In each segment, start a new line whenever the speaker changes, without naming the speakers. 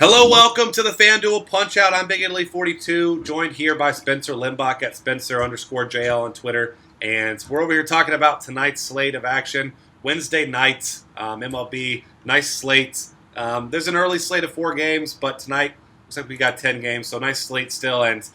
Hello, welcome to the FanDuel Punch-Out. I'm Big Italy 42, joined here by Spencer Limbach at Spencer_JL on Twitter. And we're over here talking about tonight's slate of action. Wednesday night, MLB, nice slate. There's an early slate of 4 games, but tonight looks like we got 10 games, so nice slate still. And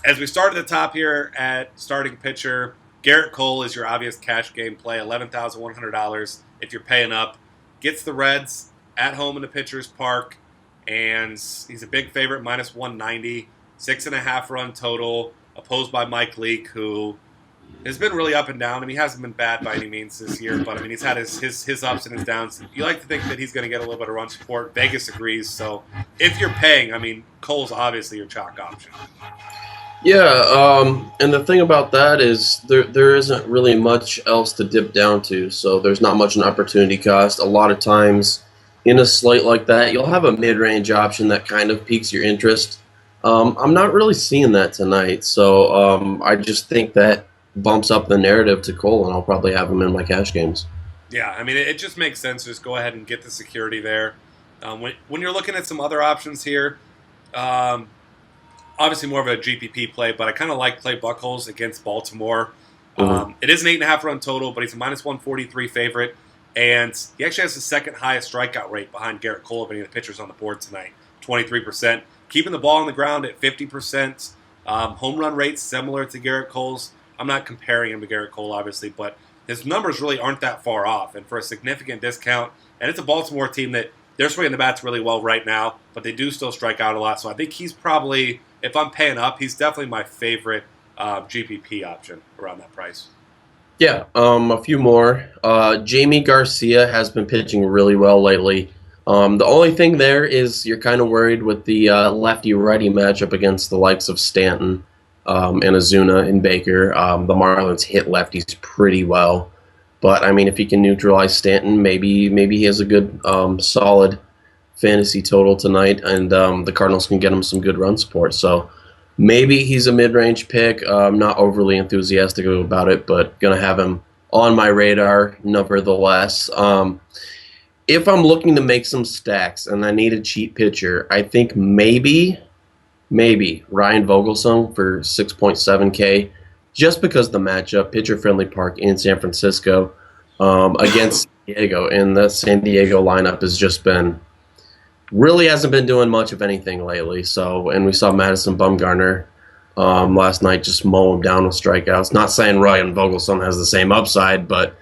as we start at the top here at starting pitcher, Gerrit Cole is your obvious cash game play, $11,100 if you're paying up. Gets the Reds at home in the Pitcher's Park. And he's a big favorite, minus 190, 6.5 run total, opposed by Mike Leake, who has been really up and down. I mean, he hasn't been bad by any means this year, but I mean, he's had his ups and his downs. You like to think that he's going to get a little bit of run support. Vegas agrees. So if you're paying, I mean, Cole's obviously your chalk option.
Yeah, and the thing about that is there isn't really much else to dip down to, so there's not much an opportunity cost. A lot of times in a slate like that, you'll have a mid-range option that kind of piques your interest. I'm not really seeing that tonight, so I just think that bumps up the narrative to Cole, and I'll probably have him in my cash games.
Yeah, I mean, it just makes sense to just go ahead and get the security there. When you're looking at some other options here, obviously more of a GPP play, but I kind of like play Buchholz against Baltimore. It is an 8.5 run total, but he's a minus 143 favorite. And he actually has the second highest strikeout rate behind Gerrit Cole of any of the pitchers on the board tonight, 23%. Keeping the ball on the ground at 50%. Home run rates similar to Gerrit Cole's. I'm not comparing him to Gerrit Cole, obviously, but his numbers really aren't that far off. And for a significant discount, and it's a Baltimore team that they're swinging the bats really well right now, but they do still strike out a lot. So I think he's probably, if I'm paying up, he's definitely my favorite GPP option around that price.
Yeah, a few more. Jamie Garcia has been pitching really well lately. The only thing there is you're kind of worried with the lefty-righty matchup against the likes of Stanton and Ozuna and Baker. The Marlins hit lefties pretty well. But, I mean, if he can neutralize Stanton, maybe he has a good, solid fantasy total tonight, and the Cardinals can get him some good run support. So maybe he's a mid-range pick. I'm not overly enthusiastic about it, but going to have him on my radar nevertheless. If I'm looking to make some stacks and I need a cheap pitcher, I think maybe Ryan Vogelsong for 6.7K, just because the matchup, pitcher-friendly park in San Francisco against San Diego. And the San Diego lineup has just been really hasn't been doing much of anything lately. So, and we saw Madison Bumgarner last night just mow him down with strikeouts. Not saying Ryan Vogelsong has the same upside, but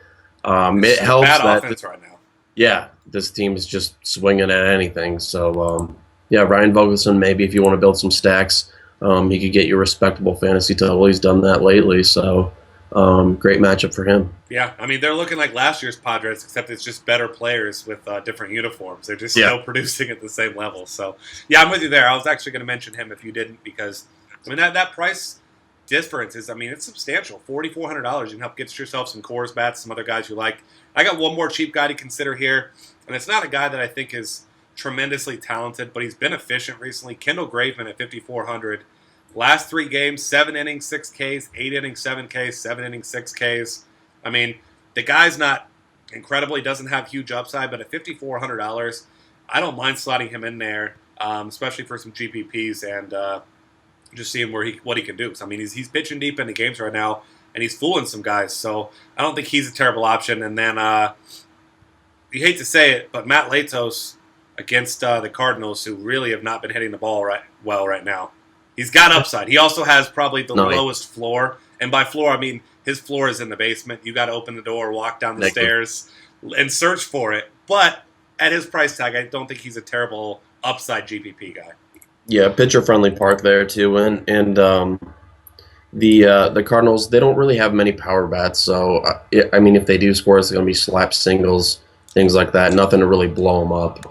it helps
bad offense right now.
Yeah, this team is just swinging at anything. So, yeah, Ryan Vogelsong, maybe if you want to build some stacks, he could get you a respectable fantasy total. He's done that lately, so great matchup for him.
Yeah, I mean, they're looking like last year's Padres, except it's just better players with different uniforms. They're just still producing at the same level. So, yeah, I'm with you there. I was actually going to mention him if you didn't, because, I mean, that price difference is, I mean, it's substantial. $4,400. You can help get yourself some Coors bats, some other guys you like. I got one more cheap guy to consider here, and it's not a guy that I think is tremendously talented, but he's been efficient recently. Kendall Graveman at $5,400. Last 3 games, 7 innings, 6 Ks, 8 innings, 7 Ks, 7 innings, 6 Ks. I mean, the guy's not incredible. He doesn't have huge upside, but at $5,400, I don't mind slotting him in there, especially for some GPPs and just seeing what he can do. So, I mean, he's pitching deep into games right now, and he's fooling some guys. So I don't think he's a terrible option. And then you hate to say it, but Matt Latos against the Cardinals, who really have not been hitting the ball right now. He's got upside. He also has probably the lowest floor. And by floor, I mean his floor is in the basement. You got to open the door, walk down the stairs, and search for it. But at his price tag, I don't think he's a terrible upside GPP guy.
Yeah, pitcher-friendly park there, too. And the Cardinals, they don't really have many power bats. So, I mean, if they do score, it's going to be slap singles, things like that. Nothing to really blow them up.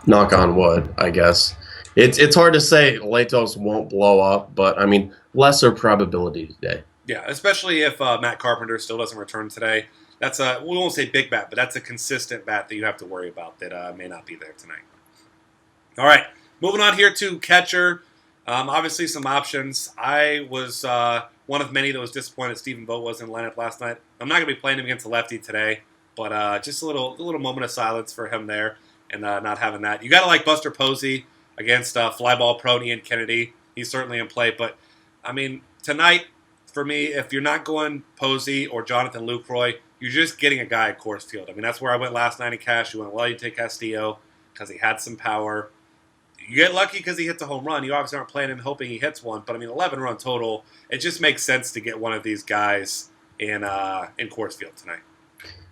Knock on wood, I guess. It's hard to say Latos won't blow up, but, I mean, lesser probability today.
Yeah, especially if Matt Carpenter still doesn't return today. That's we won't say big bat, but that's a consistent bat that you have to worry about that may not be there tonight. All right, moving on here to catcher. Obviously, some options. I was one of many that was disappointed Stephen Vogt was in the lineup last night. I'm not going to be playing him against a lefty today, but just a little moment of silence for him there and not having that. You got to like Buster Posey. against fly ball prone Ian Kennedy. He's certainly in play. But, I mean, tonight, for me, if you're not going Posey or Jonathan Lucroy, you're just getting a guy at Coors Field. I mean, that's where I went last night in cash. You went, well, you take Castillo because he had some power. You get lucky because he hits a home run. You obviously aren't playing and hoping he hits one. But, I mean, 11-run total, it just makes sense to get one of these guys in Coors Field tonight.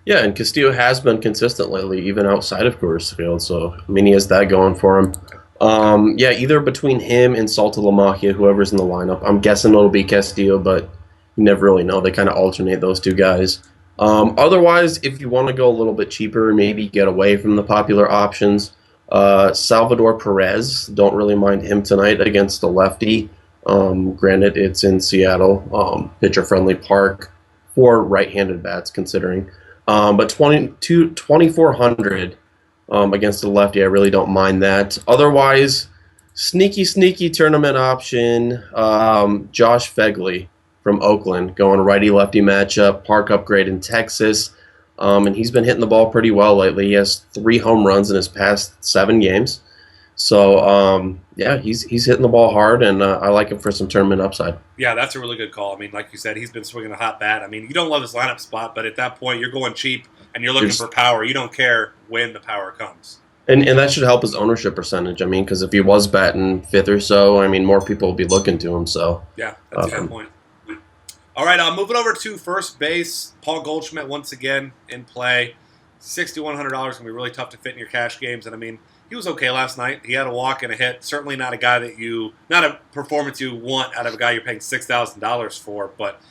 Yeah, and Castillo has been consistent lately, even outside of Coors Field. So, I mean, he has that going for him. Yeah, either between him and Saltalamacchia, whoever's in the lineup. I'm guessing it'll be Castillo, but you never really know. They kind of alternate those two guys. Otherwise, if you want to go a little bit cheaper, maybe get away from the popular options, Salvador Perez, don't really mind him tonight against the lefty. Granted, it's in Seattle, pitcher-friendly park for right-handed bats, considering. But 2,400 against the lefty, I really don't mind that. Otherwise, sneaky tournament option, Josh Fegley from Oakland, going righty-lefty matchup, park upgrade in Texas. And he's been hitting the ball pretty well lately. He has 3 home runs in his past 7 games. So, yeah, he's hitting the ball hard, and I like him for some tournament upside.
Yeah, that's a really good call. I mean, like you said, he's been swinging a hot bat. I mean, you don't love his lineup spot, but at that point, you're going cheap, and you're looking for power. You don't care when the power comes.
And that should help his ownership percentage. I mean, because if he was batting 5th or so, I mean, more people will be looking to him. So
yeah, that's a good point. All right, moving over to first base. Paul Goldschmidt once again in play. $6,100 going to be really tough to fit in your cash games. And, I mean, he was okay last night. He had a walk and a hit. Certainly not a guy not a performance you want out of a guy you're paying $6,000 for. But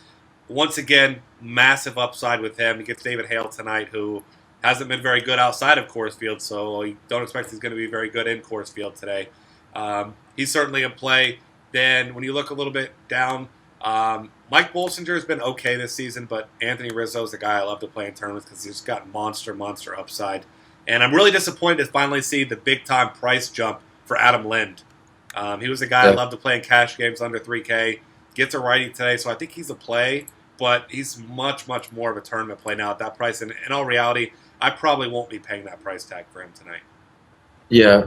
once again, massive upside with him. He gets David Hale tonight, who hasn't been very good outside of Coors Field, so you don't expect he's going to be very good in Coors Field today. He's certainly in play. Then when you look a little bit down, Mike Bolsinger has been okay this season, but Anthony Rizzo is the guy I love to play in tournaments because he's got monster upside. And I'm really disappointed to finally see the big-time price jump for Adam Lind. He was a guy I love to play in cash games under 3K. Gets a righty today, so I think he's a play, but he's much more of a tournament play now at that price. And in all reality, I probably won't be paying that price tag for him tonight.
Yeah,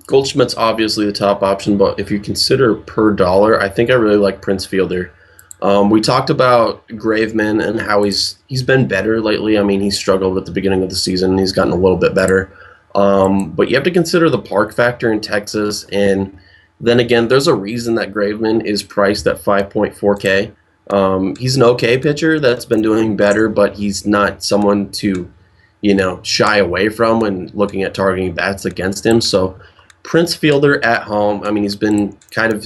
Goldschmidt's obviously the top option, but if you consider per dollar, I think I really like Prince Fielder. We talked about Graveman and how he's been better lately. I mean, he struggled at the beginning of the season, and he's gotten a little bit better. But you have to consider the park factor in Texas, and then again, there's a reason that Graveman is priced at 5.4K. He's an okay pitcher that's been doing better, but he's not someone to shy away from when looking at targeting bats against him. So Prince Fielder at home, I mean, he's been kind of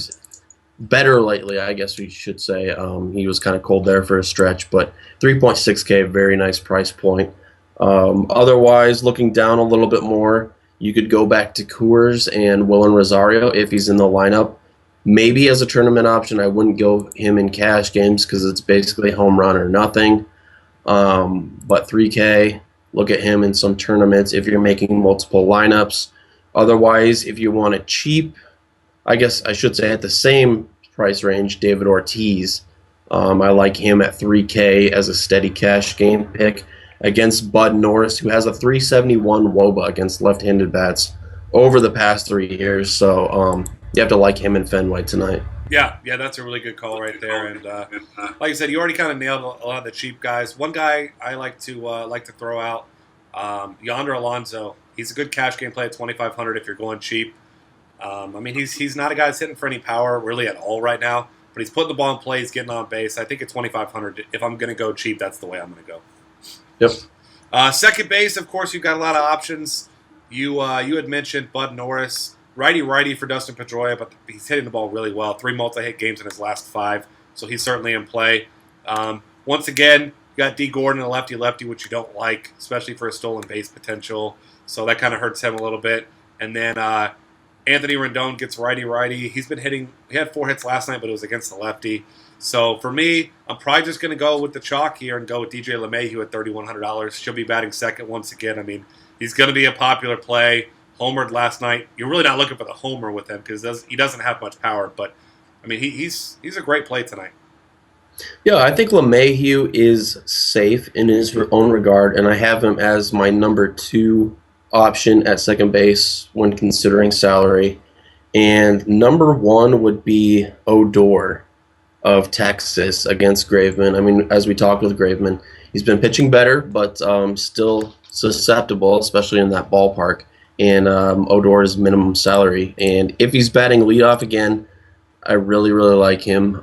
better lately, I guess we should say. He was kind of cold there for a stretch, but 3.6K, very nice price point. Otherwise, looking down a little bit more, you could go back to Coors and Willen Rosario if he's in the lineup. Maybe as a tournament option, I wouldn't go him in cash games because it's basically home run or nothing. But 3K, look at him in some tournaments if you're making multiple lineups. Otherwise, if you want it cheap, I guess I should say at the same price range, David Ortiz. I like him at 3K as a steady cash game pick against Bud Norris, who has a 371 WOBA against left-handed bats over the past 3 years. So you have to like him in Fenway tonight.
Yeah, that's a really good call right there. And like I said, you already kind of nailed a lot of the cheap guys. One guy I like to throw out, Yonder Alonso. He's a good cash game play at 2,500 if you're going cheap. I mean, he's not a guy that's hitting for any power really at all right now, but he's putting the ball in play. He's getting on base. I think at 2,500, if I'm going to go cheap, that's the way I'm going to go.
Yep.
Second base, of course, you've got a lot of options. You had mentioned Bud Norris. Righty for Dustin Pedroia, but he's hitting the ball really well. 3 multi-hit games in his last 5, so he's certainly in play. Once again, you got D. Gordon, a lefty, which you don't like, especially for his stolen base potential. So that kind of hurts him a little bit. And then Anthony Rendon gets righty. He's been hitting. He had 4 hits last night, but it was against the lefty. So for me, I'm probably just going to go with the chalk here and go with DJ LeMahieu at $3,100. She'll be batting second once again. I mean, he's going to be a popular play. Homered last night. You're really not looking for the homer with him because he doesn't have much power. But I mean, he's a great play tonight.
Yeah, I think LeMahieu is safe in his own regard, and I have him as my number 2 option at second base when considering salary. And number 1 would be Odor of Texas against Graveman. I mean, as we talked with Graveman, he's been pitching better, but still susceptible, especially in that ballpark. And Odor's minimum salary. And if he's batting leadoff again, I really, really like him,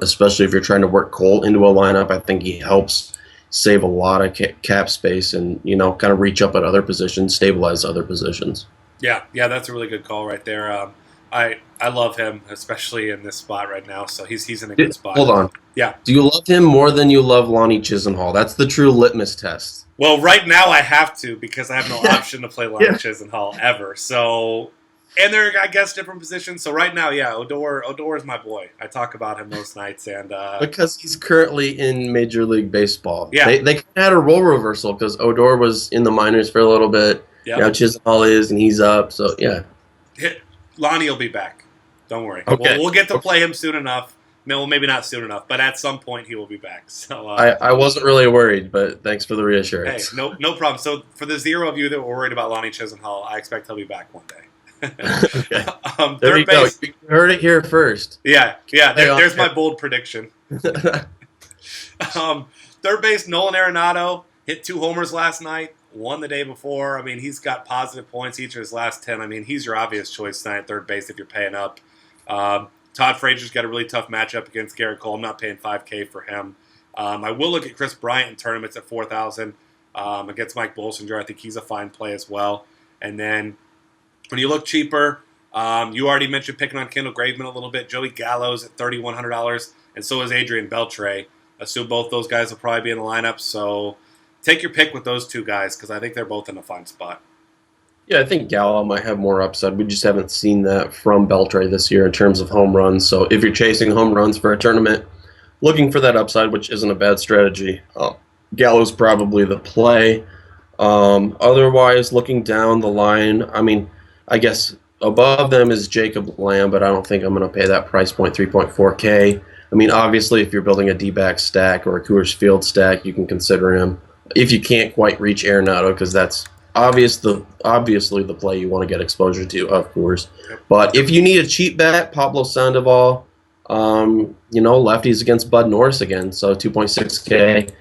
especially if you're trying to work Cole into a lineup. I think he helps save a lot of cap space and, kind of reach up at other positions, stabilize other positions.
Yeah, that's a really good call right there. I love him, especially in this spot right now. So he's in a good spot.
Hold on.
Yeah.
Do you love him more than you love Lonnie Chisenhall? That's the true litmus test.
Well, right now I have to because I have no option to play Lonnie Chisenhall ever. So, and they're, I guess, different positions. So right now, yeah, Odor is my boy. I talk about him most nights, and
because he's currently in Major League Baseball.
Yeah,
they had a role reversal because Odor was in the minors for a little bit. Yep. Now Chisenhall is, and he's up. So yeah,
Lonnie will be back. Don't worry.
Okay.
We'll get to play him soon enough. No, maybe not soon enough, but at some point he will be back. So
I wasn't really worried, but thanks for the reassurance.
Hey, no problem. So for the 0 of you that were worried about Lonnie Chisenhall, I expect he'll be back one day.
Okay. There you go. You heard it here first.
Yeah. There's my bold prediction. Third base, Nolan Arenado hit 2 homers last night. 1 the day before. I mean, he's got positive points each of his last 10. I mean, he's your obvious choice tonight at third base if you're paying up. Todd Frazier's got a really tough matchup against Gerrit Cole. I'm not paying $5K for him. I will look at Chris Bryant in tournaments at 4,000 against Mike Bolsinger. I think he's a fine play as well. And then when you look cheaper, you already mentioned picking on Kendall Graveman a little bit. Joey Gallo's at $3,100, and so is Adrian Beltre. Assume both those guys will probably be in the lineup. So take your pick with those 2 guys because I think they're both in a fine spot.
Yeah, I think Gallo might have more upside. We just haven't seen that from Beltre this year in terms of home runs. So if you're chasing home runs for a tournament, looking for that upside, which isn't a bad strategy, Gallo's probably the play. Otherwise, looking down the line, I mean, I guess above them is Jacob Lamb, but I don't think I'm going to pay that price point, 3.4K. I mean, obviously, if you're building a D-back stack or a Coors Field stack, you can consider him. If you can't quite reach Arenado, because that's obviously the play you want to get exposure to, of course. But if you need a cheap bat, Pablo Sandoval, lefties against Bud Norris again, so 2.6K.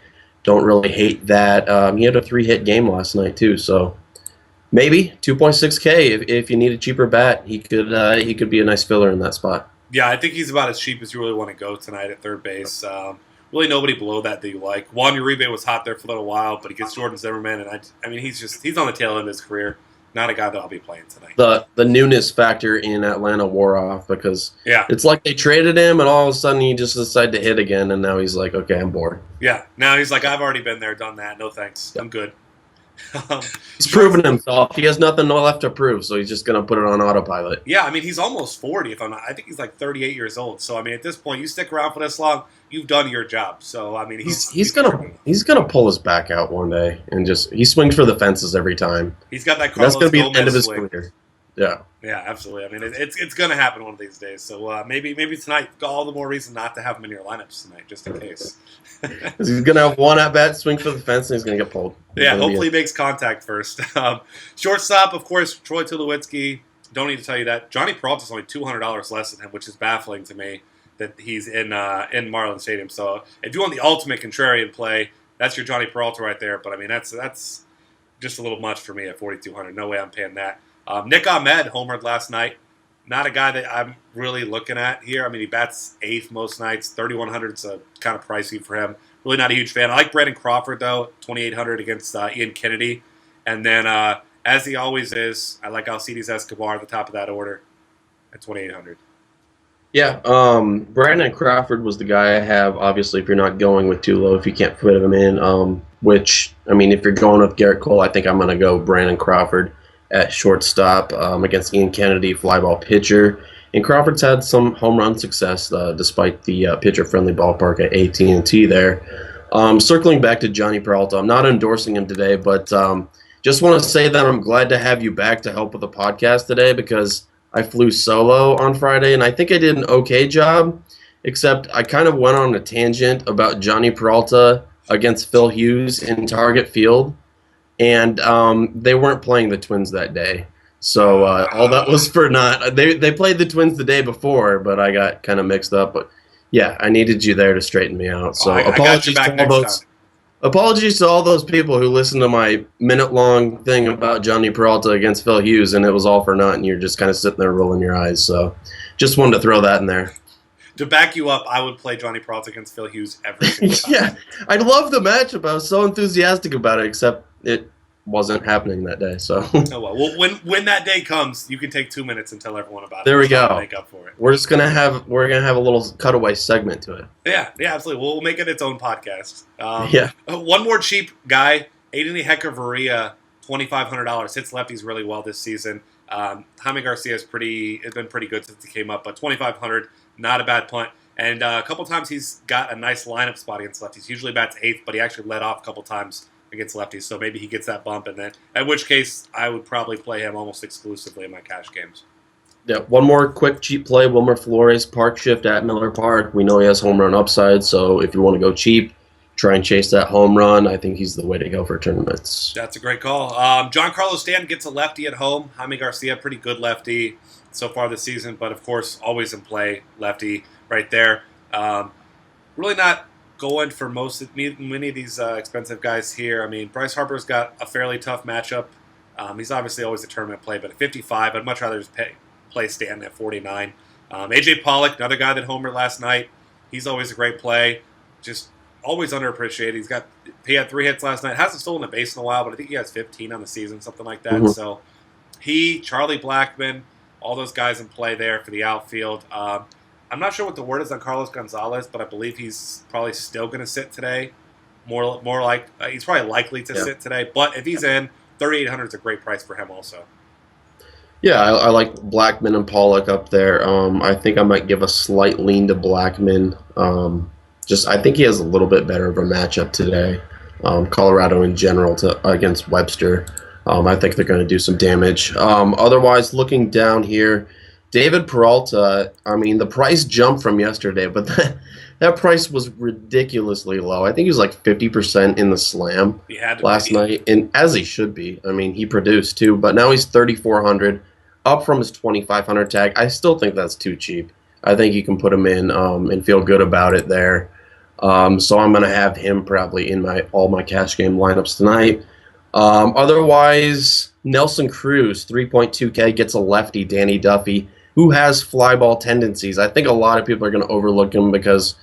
Don't really hate that. He had a 3-hit game last night too, so maybe 2.6K. If you need a cheaper bat, he could be a nice filler in that spot.
Yeah, I think he's about as cheap as you really want to go tonight at third base. Really nobody below that you like. Juan Uribe was hot there for a little while, but he gets Jordan Zimmerman, and I mean he's on the tail end of his career. Not a guy that I'll be playing tonight.
The newness factor in Atlanta wore off because
it's
like they traded him, and all of a sudden he just decided to hit again, and now he's like, okay, I'm bored.
Yeah, now he's like, I've already been there, done that. No thanks, I'm good.
He's proven himself. He has nothing left to prove, so he's just going to put it on autopilot.
Yeah, I mean, he's almost 40. If I'm not, I think he's like 38 years old. So I mean, at this point, you stick around for this long, you've done your job. So I mean,
he's gonna pull his back out one day and he swings for the fences every time.
He's got that. Carlos
That's going to be
Gomez
the end of his
swing.
career. Yeah.
Yeah, absolutely. I mean, it's going to happen one of these days. So maybe tonight, all the more reason not to have him in your lineups tonight, just in case.
He's going to have one at bat, swing for the fence, and he's going to get pulled.
Yeah, hopefully he makes contact first. Shortstop, of course, Troy Tulowitzki. Don't need to tell you that. Johnny Peralta's only $200 less than him, which is baffling to me that he's in Marlins Stadium. So if you want the ultimate contrarian play, that's your Johnny Peralta right there. But I mean, that's just a little much for me at $4,200. No way I'm paying that. Nick Ahmed homered last night. Not a guy that I'm really looking at here. I mean, he bats 8th most nights. 3,100 is kind of pricey for him. Really not a huge fan. I like Brandon Crawford, though, 2,800 against Ian Kennedy. And then, as he always is, I like Alcides Escobar at the top of that order at 2,800.
Yeah, Brandon Crawford was the guy I have, obviously, if you're not going with too low, if you can't fit him in. Which, I mean, if you're going with Gerrit Cole, I think I'm going to go Brandon Crawford at shortstop against Ian Kennedy, fly ball pitcher. And Crawford's had some home run success despite the pitcher-friendly ballpark at AT&T there. Circling back to Johnny Peralta, I'm not endorsing him today, but just want to say that I'm glad to have you back to help with the podcast today because I flew solo on Friday, and I think I did an okay job, except I kind of went on a tangent about Johnny Peralta against Phil Hughes in Target Field. And they weren't playing the Twins that day. So all that was for naught. They played the Twins the day before, but I got kind of mixed up. But yeah, I needed you there to straighten me out. So
I got you back next time.
Apologies to all those people who listened to my minute-long thing about Johnny Peralta against Phil Hughes, and it was all for naught, and you're just kind of sitting there rolling your eyes. So just wanted to throw that in there.
To back you up, I would play Johnny Peralta against Phil Hughes every single time.
Yeah, I love the matchup. I was so enthusiastic about it, except it wasn't happening that day. So
oh well, when that day comes, you can take 2 minutes and tell everyone about it.
There we go.
Make up for it.
We're gonna have a little cutaway segment to it.
Yeah, absolutely. We'll make it its own podcast.
Yeah.
One more cheap guy, Aiden Hechavarria, $2,500, hits lefties really well this season. Jaime Garcia has been pretty good since he came up, but $2,500, not a bad punt. And a couple times he's got a nice lineup spot against lefties. He usually bats eighth, but he actually led off a couple times against lefties, so maybe he gets that bump, and then in which case I would probably play him almost exclusively in my cash games.
Yeah, one more quick cheap play, Wilmer Flores, park shift at Miller Park. We know he has home run upside, so if you want to go cheap, try and chase that home run. I think he's the way to go for tournaments.
That's a great call. John Carlos Stanton gets a lefty at home. Jaime Garcia, pretty good lefty so far this season, but of course always in play, lefty right there. Really not going for many of these expensive guys here. I mean, Bryce Harper's got a fairly tough matchup. He's obviously always a tournament play, but at 55, I'd much rather just play Stanton at 49. AJ Pollock, another guy that homered last night. He's always a great play. Just always underappreciated. He had 3 hits last night. Hasn't stolen a base in a while, but I think he has 15 on the season, something like that. Mm-hmm. So Charlie Blackmon, all those guys in play there for the outfield. I'm not sure what the word is on Carlos Gonzalez, but I believe he's probably still going to sit today. More like he's probably likely to sit today. But if he's in, $3,800 is a great price for him also.
Yeah, I like Blackmon and Pollock up there. I think I might give a slight lean to Blackmon. I think he has a little bit better of a matchup today. Colorado in general against Webster. I think they're going to do some damage. Otherwise, looking down here, David Peralta, I mean, the price jumped from yesterday, but that price was ridiculously low. I think he was like 50% in the slam last night, and as he should be. I mean, he produced too, but now he's $3,400, up from his $2,500 tag. I still think that's too cheap. I think you can put him in and feel good about it there. So I'm going to have him probably in all my cash game lineups tonight. Otherwise, Nelson Cruz, 3.2K, gets a lefty, Danny Duffy, who has fly ball tendencies. I think a lot of people are going to overlook him because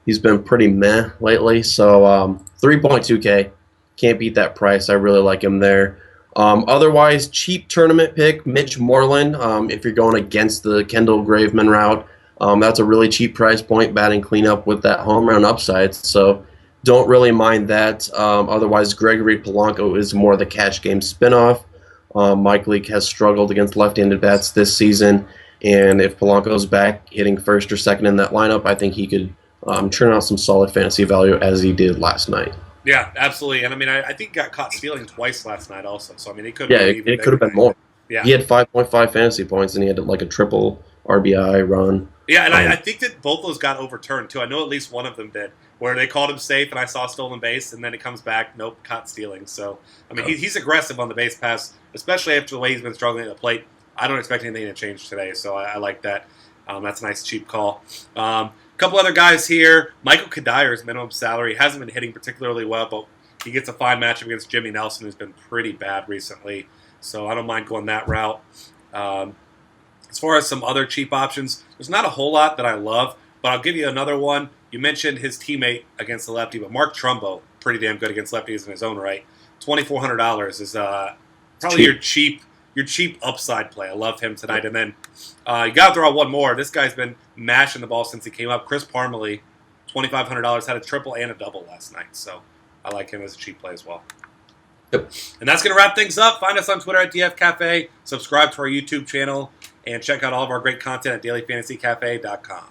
he's been pretty meh lately. So 3.2K, can't beat that price. I really like him there. Otherwise, cheap tournament pick, Mitch Moreland. If you're going against the Kendall Graveman route, that's a really cheap price point, batting cleanup with that home run upside. So don't really mind that. Otherwise, Gregory Polanco is more the cash game spinoff. Mike Leake has struggled against left-handed bats this season. And if Polanco's back hitting first or second in that lineup, I think he could churn out some solid fantasy value as he did last night.
Yeah, absolutely. And I mean, I think he got caught stealing twice last night also. So, I mean, it could
have been more. Yeah. He had 5.5 fantasy points, and he had like a triple RBI run.
Yeah, and I think that both those got overturned, too. I know at least one of them did, where they called him safe, and I saw stolen base, and then it comes back, nope, caught stealing. So, I mean, he's aggressive on the base pass, especially after the way he's been struggling at the plate. I don't expect anything to change today, so I like that. That's a nice, cheap call. A couple other guys here. Michael Kadyr's minimum salary hasn't been hitting particularly well, but he gets a fine matchup against Jimmy Nelson, who's been pretty bad recently. So I don't mind going that route. As far as some other cheap options, there's not a whole lot that I love, but I'll give you another one. You mentioned his teammate against the lefty, but Mark Trumbo, pretty damn good against lefties in his own right. $2,400 is probably your cheap upside play. I love him tonight. And then you got to throw out one more. This guy's been mashing the ball since he came up. Chris Parmelee, $2,500, had a triple and a double last night. So I like him as a cheap play as well.
Yep.
And that's going to wrap things up. Find us on Twitter at DF Cafe. Subscribe to our YouTube channel. And check out all of our great content at dailyfantasycafe.com.